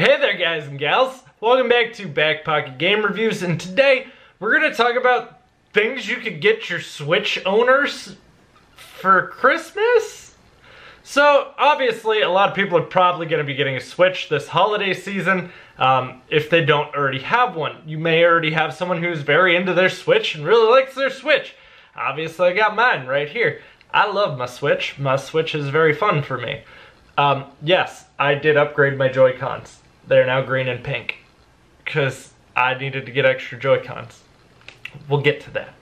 Hey there guys and gals, welcome back to BackPocketGameReviews, and today we're going to talk about things you could get your Switch owners for Christmas. So obviously a lot of people are probably going to be getting a Switch this holiday season if they don't already have one. You may already have someone who's very into their Switch and really likes their Switch. Obviously I got mine right here. I love my Switch. My Switch is very fun for me. Yes, I did upgrade my Joy-Cons. They're now green and pink because I needed to get extra Joy-Cons. We'll get to that.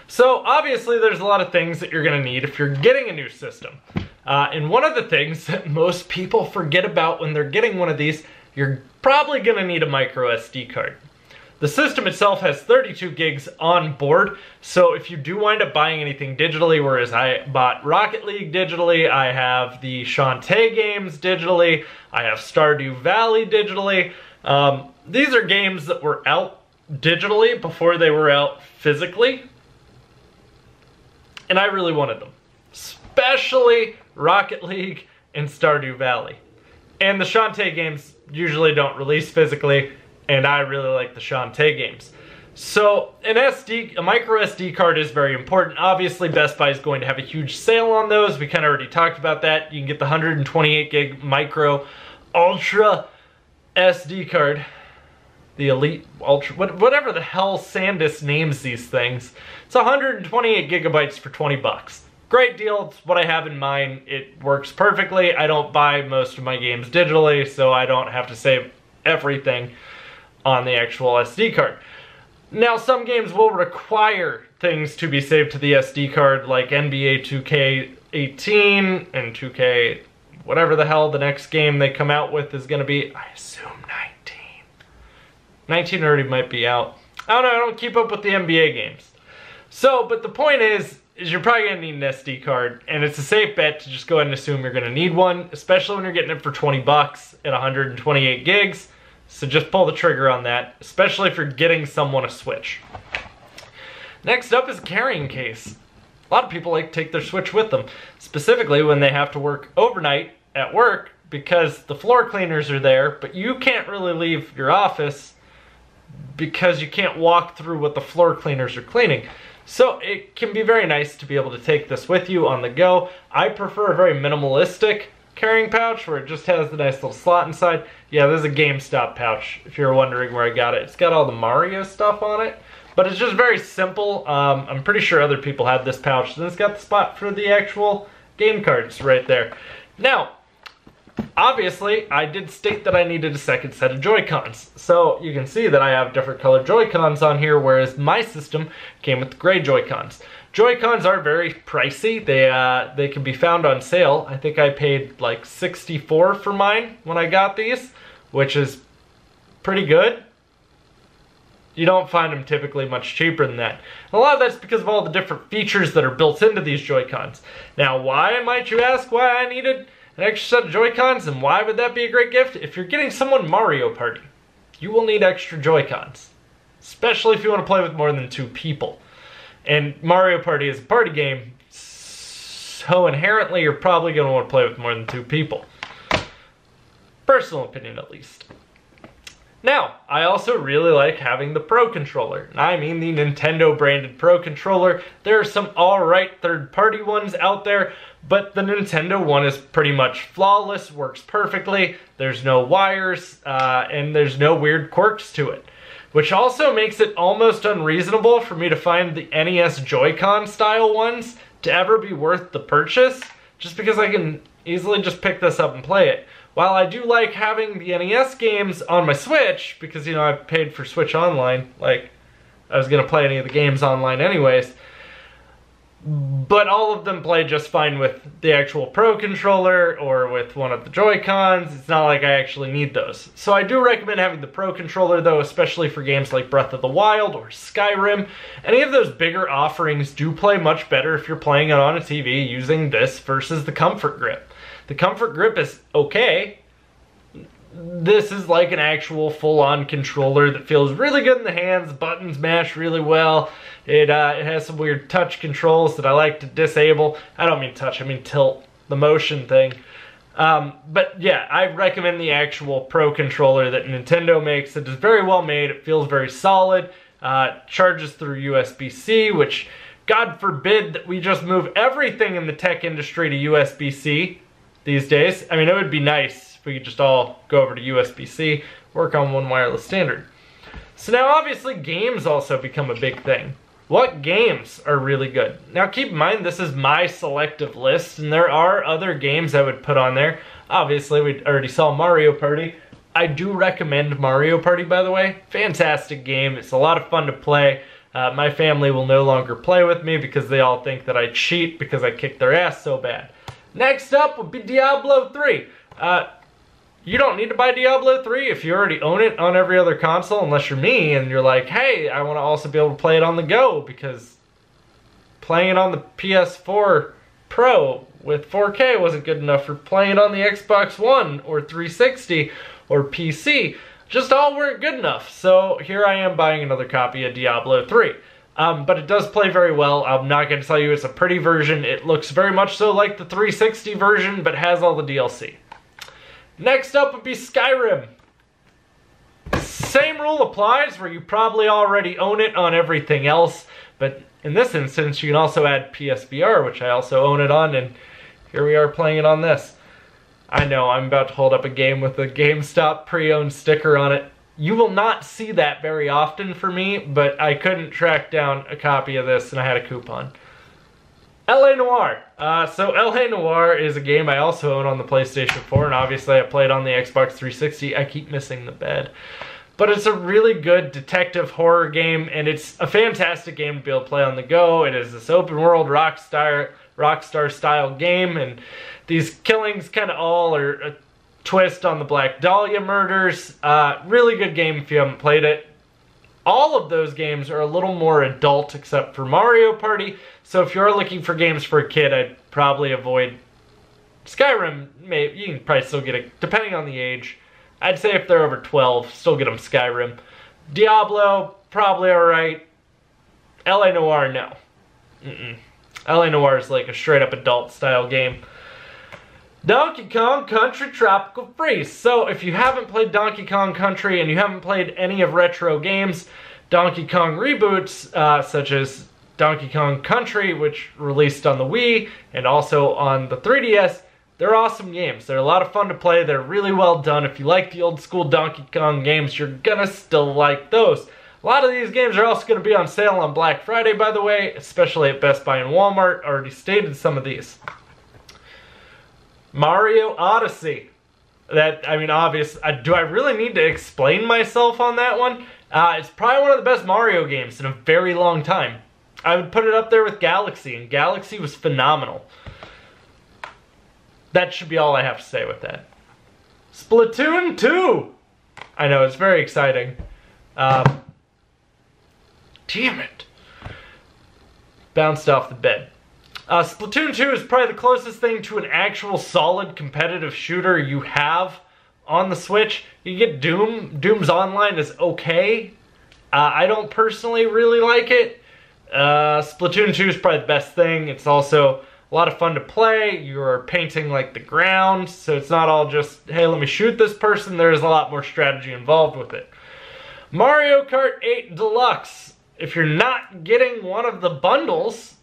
So obviously there's a lot of things that you're going to need if you're getting a new system. And one of the things that most people forget about when they're getting one of these, you're probably going to need a micro SD card. The system itself has 32 gigs on board, so if you do wind up buying anything digitally, whereas I bought Rocket League digitally, I have the Shantae games digitally, I have Stardew Valley digitally. These are games that were out digitally before they were out physically, and I really wanted them. Especially Rocket League and Stardew Valley. And the Shantae games usually don't release physically, and I really like the Shantae games. So a micro SD card is very important. Obviously Best Buy is going to have a huge sale on those. We kind of already talked about that. You can get the 128 gig micro ultra SD card. The Elite Ultra, whatever the hell Sandus names these things. It's 128 gigabytes for 20 bucks. Great deal, it's what I have in mind. It works perfectly. I don't buy most of my games digitally, so I don't have to save everything on the actual SD card. Now some games will require things to be saved to the SD card, like NBA 2K18 and 2K whatever the hell the next game they come out with is going to be. I assume 19. 19 already might be out. I don't know, I don't keep up with the NBA games. So, but the point is you're probably going to need an SD card, and it's a safe bet to just go ahead and assume you're going to need one, especially when you're getting it for 20 bucks at 128 gigs. So just pull the trigger on that, especially if you're getting someone a Switch. Next up is a carrying case. A lot of people like to take their Switch with them, specifically when they have to work overnight at work because the floor cleaners are there, but you can't really leave your office because you can't walk through what the floor cleaners are cleaning. So it can be very nice to be able to take this with you on the go. I prefer a very minimalistic carrying pouch where it just has the nice little slot inside. Yeah, this is a GameStop pouch, if you're wondering where I got it. It's got all the Mario stuff on it, but it's just very simple. I'm pretty sure other people have this pouch, and it's got the spot for the actual game cards right there. Now, obviously, I did state that I needed a second set of Joy-Cons. So you can see that I have different colored Joy-Cons on here, whereas my system came with the gray Joy-Cons. Joy-Cons are very pricey. They can be found on sale. I think I paid like $64 for mine when I got these, which is pretty good. You don't find them typically much cheaper than that. And a lot of that's because of all the different features that are built into these Joy-Cons. Now, why might you ask why I needed an extra set of Joy-Cons, and why would that be a great gift? If you're getting someone Mario Party, you will need extra Joy-Cons, especially if you want to play with more than 2 people. And Mario Party is a party game, so inherently you're probably going to want to play with more than 2 people. Personal opinion, at least. Now, I also really like having the Pro Controller. And I mean the Nintendo branded Pro Controller. There are some alright third-party ones out there, but the Nintendo one is pretty much flawless, works perfectly, there's no wires, and there's no weird quirks to it. Which also makes it almost unreasonable for me to find the NES Joy-Con style ones to ever be worth the purchase, just because I can easily just pick this up and play it. While I do like having the NES games on my Switch, because, you know, I paid for Switch Online, like, I was going to play any of the games online anyways, but all of them play just fine with the actual Pro Controller or with one of the Joy-Cons. It's not like I actually need those. So I do recommend having the Pro Controller though, especially for games like Breath of the Wild or Skyrim. Any of those bigger offerings do play much better if you're playing it on a TV using this versus the Comfort Grip. The Comfort Grip is okay. This is like an actual full-on controller that feels really good in the hands. Buttons mash really well. It has some weird touch controls that I like to disable. I don't mean touch, I mean tilt, the motion thing. But yeah, I recommend the actual Pro controller that Nintendo makes. It is very well made. It feels very solid. Charges through USB-C, which God forbid that we just move everything in the tech industry to USB-C these days. I mean, it would be nice if we could just all go over to USB-C, work on one wireless standard. So now obviously games also become a big thing. What games are really good? Now keep in mind, this is my selective list, and there are other games I would put on there. Obviously, we already saw Mario Party. I do recommend Mario Party, by the way. Fantastic game. It's a lot of fun to play. My family will no longer play with me because they all think that I cheat because I kick their ass so bad. Next up would be Diablo 3. You don't need to buy Diablo 3 if you already own it on every other console, unless you're me and you're like, hey, I want to also be able to play it on the go, because playing it on the PS4 Pro with 4K wasn't good enough for playing it on the Xbox One or 360 or PC. Just all weren't good enough. So here I am buying another copy of Diablo 3. But it does play very well. I'm not going to tell you it's a pretty version. It looks very much so like the 360 version, but has all the DLC. Next up would be Skyrim. Same rule applies, where you probably already own it on everything else, but in this instance you can also add PSVR, which I also own it on, and here we are playing it on this. I know, I'm about to hold up a game with a GameStop pre-owned sticker on it. You will not see that very often for me, but I couldn't track down a copy of this and I had a coupon. L.A. Noire. So L.A. Noire is a game I also own on the PlayStation 4, and obviously I played on the Xbox 360. I keep missing the bed. But it's a really good detective horror game, and it's a fantastic game to be able to play on the go. It is this open world Rockstar style game, and these killings kind of all are a twist on the Black Dahlia murders. Really good game if you haven't played it. All of those games are a little more adult except for Mario Party, so if you're looking for games for a kid, I'd probably avoid Skyrim. Maybe you can probably still get it, depending on the age. I'd say if they're over 12, still get them Skyrim. Diablo, probably alright. L.A. Noire, no. L.A. Noire is like a straight up adult style game. Donkey Kong Country Tropical Freeze. So if you haven't played Donkey Kong Country and you haven't played any of retro games, Donkey Kong reboots, such as Donkey Kong Country, which released on the Wii and also on the 3DS, they're awesome games. They're a lot of fun to play. They're really well done. If you like the old school Donkey Kong games, you're gonna still like those. A lot of these games are also going to be on sale on Black Friday, by the way, especially at Best Buy and Walmart. Already stated some of these. Mario Odyssey. That, I mean, obvious. Do I really need to explain myself on that one? It's probably one of the best Mario games in a very long time. I would put it up there with Galaxy, and Galaxy was phenomenal. That should be all I have to say with that. Splatoon 2! I know, it's very exciting. Damn it. Bounced off the bed. Splatoon 2 is probably the closest thing to an actual solid competitive shooter you have on the Switch. You get Doom. Doom's Online is okay. I don't personally really like it. Splatoon 2 is probably the best thing. It's also a lot of fun to play. You're painting like the ground, so it's not all just, hey, let me shoot this person. There's a lot more strategy involved with it. Mario Kart 8 Deluxe. If you're not getting one of the bundles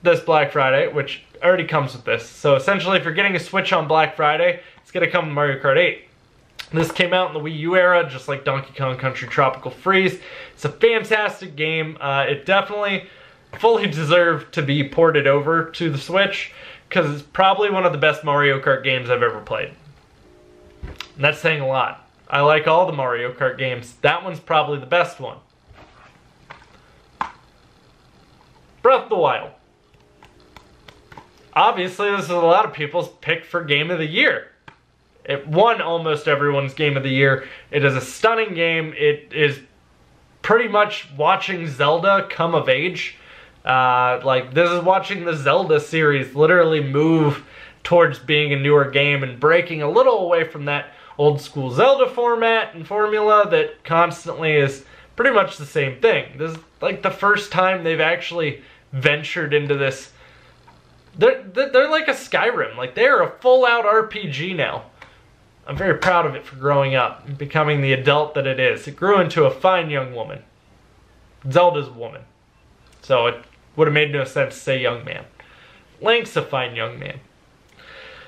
this Black Friday, which already comes with this, so essentially if you're getting a Switch on Black Friday, it's going to come with Mario Kart 8. This came out in the Wii U era, just like Donkey Kong Country Tropical Freeze. It's a fantastic game. It definitely fully deserved to be ported over to the Switch, because it's probably one of the best Mario Kart games I've ever played. And that's saying a lot. I like all the Mario Kart games. That one's probably the best one. Breath of the Wild. Obviously, this is a lot of people's pick for Game of the Year. It won almost everyone's Game of the Year. It is a stunning game. It is pretty much watching Zelda come of age. Like, this is watching the Zelda series literally move towards being a newer game and breaking a little away from that old school Zelda format and formula that constantly is pretty much the same thing. This is like the first time they've actually ventured into this They're like a Skyrim. Like, they're a full-out RPG now. I'm very proud of it for growing up and becoming the adult that it is. It grew into a fine young woman. Zelda's a woman. So it would have made no sense to say young man. Link's a fine young man.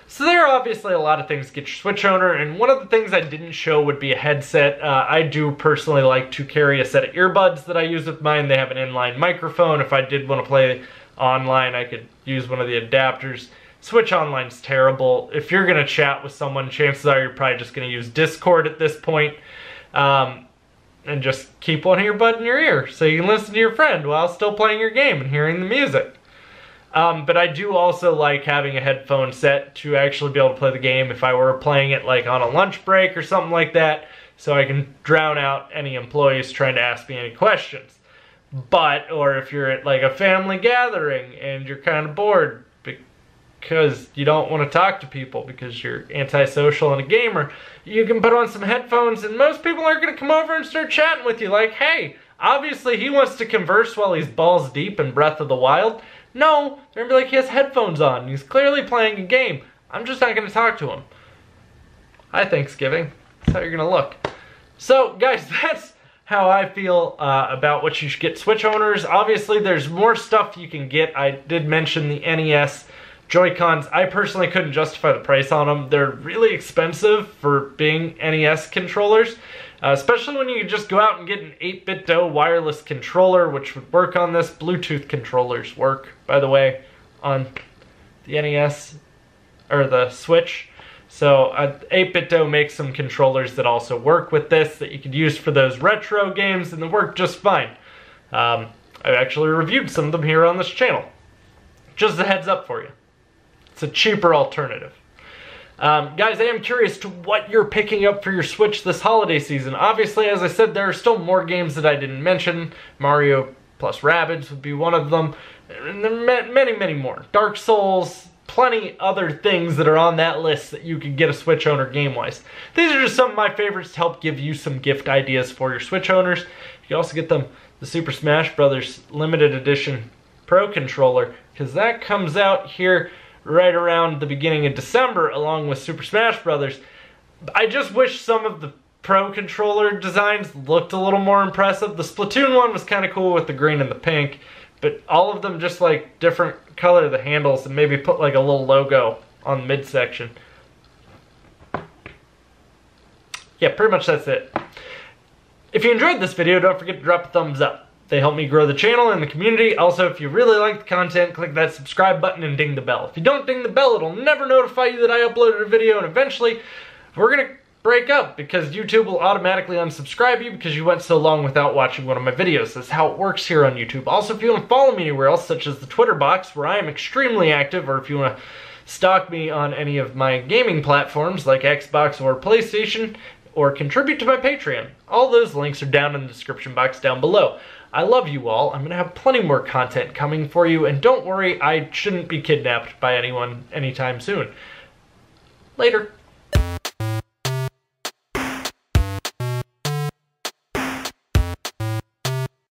So there are obviously a lot of things to get your Switch owner, and one of the things I didn't show would be a headset. I do personally like to carry a set of earbuds that I use with mine. They have an inline microphone. If I did want to play online, I could use one of the adapters. Switch Online's terrible. If you're going to chat with someone, chances are you're probably just going to use Discord at this point. And just keep one earbud in your ear so you can listen to your friend while still playing your game and hearing the music. But I do also like having a headphone set to actually be able to play the game if I were playing it like on a lunch break or something like that, so I can drown out any employees trying to ask me any questions. Or if you're at like a family gathering and you're kind of bored because you don't want to talk to people because you're antisocial and a gamer, you can put on some headphones and most people aren't going to come over and start chatting with you like, hey, obviously he wants to converse while he's balls deep in Breath of the Wild. No, they're going to be like, he has headphones on. He's clearly playing a game. I'm just not going to talk to him. Hi, Thanksgiving. That's how you're going to look. So, guys, that's how I feel about what you should get Switch owners. Obviously, there's more stuff you can get. I did mention the NES Joy-Cons. I personally couldn't justify the price on them. They're really expensive for being NES controllers. Especially when you can just go out and get an 8BitDo wireless controller, which would work on this. Bluetooth controllers work, by the way, on the NES, or the Switch. So 8BitDo makes some controllers that also work with this, that you could use for those retro games, and they work just fine. I've actually reviewed some of them here on this channel. Just a heads up for you. It's a cheaper alternative. Guys, I am curious to what you're picking up for your Switch this holiday season. Obviously, as I said, there are still more games that I didn't mention. Mario plus Rabbids would be one of them. And there are many, many more. Dark Souls, plenty other things that are on that list that you could get a Switch owner game-wise. These are just some of my favorites to help give you some gift ideas for your Switch owners. You can also get them the Super Smash Bros. Limited Edition Pro Controller, because that comes out here right around the beginning of December, along with Super Smash Bros. I just wish some of the Pro Controller designs looked a little more impressive. The Splatoon one was kind of cool with the green and the pink, but all of them just like different color of the handles and maybe put like a little logo on the midsection. Yeah, pretty much that's it. If you enjoyed this video, don't forget to drop a thumbs up. They help me grow the channel and the community. Also, if you really like the content, click that subscribe button and ding the bell. If you don't ding the bell, it'll never notify you that I uploaded a video, and eventually we're gonna break up because YouTube will automatically unsubscribe you because you went so long without watching one of my videos. That's how it works here on YouTube. Also, if you want to follow me anywhere else, such as the Twitter box, where I am extremely active, or if you want to stalk me on any of my gaming platforms like Xbox or PlayStation, or contribute to my Patreon, all those links are down in the description box down below. I love you all. I'm going to have plenty more content coming for you, and don't worry, I shouldn't be kidnapped by anyone anytime soon. Later.